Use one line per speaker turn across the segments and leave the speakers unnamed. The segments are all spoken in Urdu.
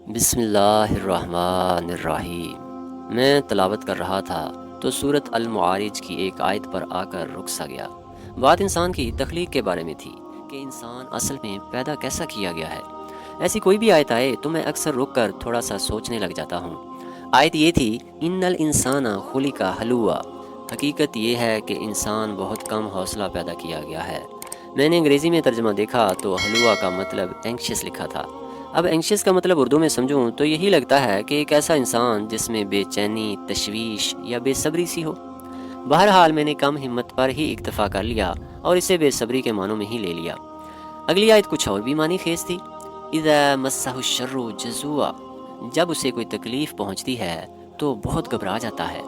بسم اللہ الرحمن الرحیم۔ میں تلاوت کر رہا تھا تو سورۃ المعارج کی ایک آیت پر آ کر رک سا گیا۔ بات انسان کی تخلیق کے بارے میں تھی کہ انسان اصل میں پیدا کیسا کیا گیا ہے۔ ایسی کوئی بھی آیت آئے تو میں اکثر رک کر تھوڑا سا سوچنے لگ جاتا ہوں۔ آیت یہ تھی، ان الانسان خلق ہلوعا۔ حقیقت یہ ہے کہ انسان بہت کم حوصلہ پیدا کیا گیا ہے۔ میں نے انگریزی میں ترجمہ دیکھا تو ہلوعا کا مطلب اینکشس لکھا تھا۔ اب اینکشس کا مطلب اردو میں سمجھوں تو یہی لگتا ہے کہ ایک ایسا انسان جس میں بے چینی، تشویش یا بے صبری سی ہو۔ بہرحال میں نے کم ہمت پر ہی اکتفا کر لیا اور اسے بے صبری کے معنوں میں ہی لے لیا۔ اگلی آیت کچھ اور بھی معنی خیز تھی، اذا مسہ الشر جزوعا۔ جب اسے کوئی تکلیف پہنچتی ہے تو بہت گھبرا جاتا ہے۔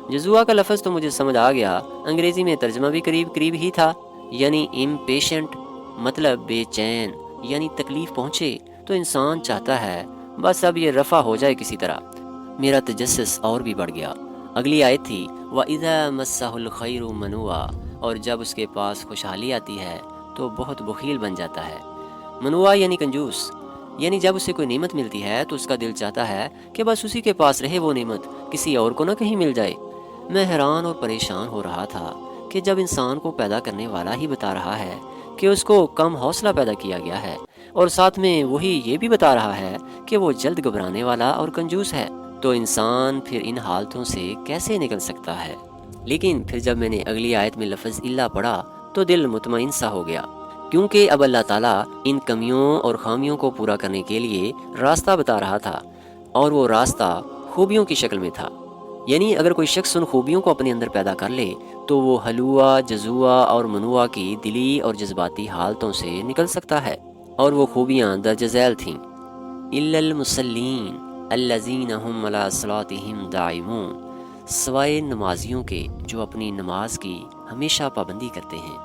جزوعا کا لفظ تو مجھے سمجھ آ گیا، انگریزی میں ترجمہ بھی قریب قریب ہی تھا، یعنی امپیشنٹ، مطلب بے چین، یعنی تکلیف پہنچے تو انسان چاہتا ہے بس اب یہ رفع ہو جائے کسی طرح۔ میرا تجسس اور بھی بڑھ گیا۔ اگلی آیت تھی، وَإِذَا مَسَّهُ الْخَيْرُ مَنُوعًا۔ اور جب اس کے پاس خوشحالی آتی ہے تو بہت بخیل بن جاتا ہے۔ منوعا یعنی کنجوس، یعنی جب اسے کوئی نعمت ملتی ہے تو اس کا دل چاہتا ہے کہ بس اسی کے پاس رہے وہ نعمت، کسی اور کو نہ کہیں مل جائے۔ میں حیران اور پریشان ہو رہا تھا کہ جب انسان کو پیدا کرنے والا ہی بتا رہا ہے کہ اس کو کم حوصلہ پیدا کیا گیا ہے، اور ساتھ میں وہی یہ بھی بتا رہا ہے کہ وہ جلد گھبرانے والا اور کنجوس ہے، تو انسان پھر ان حالتوں سے کیسے نکل سکتا ہے؟ لیکن پھر جب میں نے اگلی آیت میں لفظ اللہ پڑھا تو دل مطمئن سا ہو گیا، کیونکہ اب اللہ تعالیٰ ان کمیوں اور خامیوں کو پورا کرنے کے لیے راستہ بتا رہا تھا، اور وہ راستہ خوبیوں کی شکل میں تھا۔ یعنی اگر کوئی شخص ان خوبیوں کو اپنے اندر پیدا کر لے تو وہ ہلوعا، جزوعا اور منوعا کی دلی اور جذباتی حالتوں سے نکل سکتا ہے، اور وہ خوبیاں درج ذیل تھیں۔ الا المصلین الذین هم علی صلاتهم دائمون۔ سوائے نمازیوں کے جو اپنی نماز کی ہمیشہ پابندی کرتے ہیں،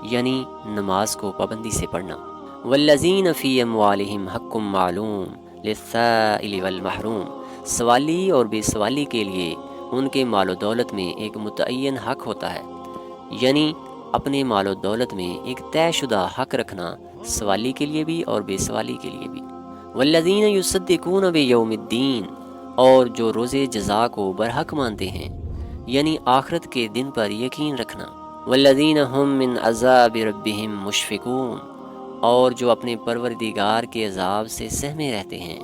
یعنی نماز کو پابندی سے پڑھنا۔ والذین فی اموالہم حق معلوم للسائل والمحروم۔ سوالی اور بے سوالی کے لیے ان کے مال و دولت میں ایک متعین حق ہوتا ہے، یعنی اپنے مال و دولت میں ایک طے شدہ حق رکھنا، سوالی کے لیے بھی اور بے سوالی کے لیے بھی۔ والذین یصدقون بیوم الدین۔ اور جو روز جزا کو برحق مانتے ہیں، یعنی آخرت کے دن پر یقین رکھنا۔ والذین هم من عذاب ربهم مشفقون۔ اور جو اپنے پروردگار کے عذاب سے سہمے رہتے ہیں،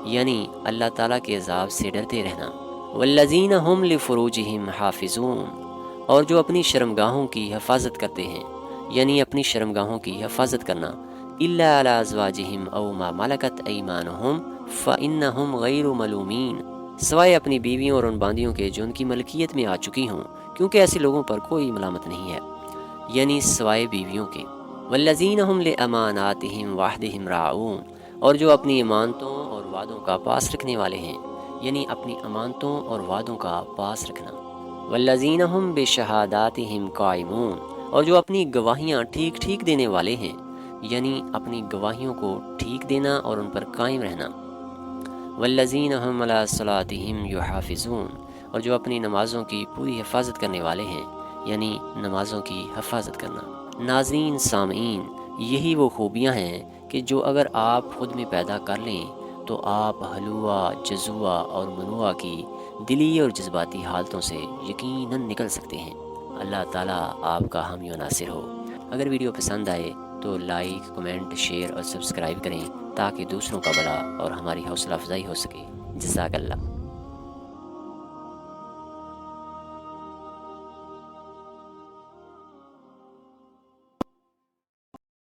یعنی اللہ تعالیٰ کے عذاب سے ڈرتے رہنا۔ والذین هم لفروجهم حافظون۔ اور جو اپنی شرمگاہوں کی حفاظت کرتے ہیں، یعنی اپنی شرمگاہوں کی حفاظت کرنا۔ الا علی ازواجہم او ما ملکت ایمانہم فانہم غیر ملومین۔ سوائے اپنی بیویوں اور ان باندیوں کے جو ان کی ملکیت میں آ چکی ہوں، کیونکہ ایسے لوگوں پر کوئی ملامت نہیں ہے، یعنی سوائے بیویوں کے۔ والذین هم لاماناتہم وعہدہم راعون۔ اور جو اپنی امانتوں اور وعدوں کا پاس رکھنے والے ہیں، یعنی اپنی امانتوں اور وعدوں کا پاس رکھنا۔ والذین هم بشہاداتہم قائمون۔ اور جو اپنی گواہیاں ٹھیک ٹھیک دینے والے ہیں، یعنی اپنی گواہیوں کو ٹھیک دینا اور ان پر قائم رہنا۔ والذین هم علی صلاتہم یحافظون۔ اور جو اپنی نمازوں کی پوری حفاظت کرنے والے ہیں، یعنی نمازوں کی حفاظت کرنا۔ ناظرین، سامعین، یہی وہ خوبیاں ہیں کہ جو اگر آپ خود میں پیدا کر لیں تو آپ ہلوعا، جزوعا اور منوعا کی دلی اور جذباتی حالتوں سے یقیناً نکل سکتے ہیں۔ اللہ تعالیٰ آپ کا حامی و ناصر ہو۔ اگر ویڈیو پسند آئے تو لائک، کمنٹ، شیئر اور سبسکرائب کریں تاکہ دوسروں کا بھلا اور ہماری حوصلہ افزائی ہو سکے۔ جزاک اللہ۔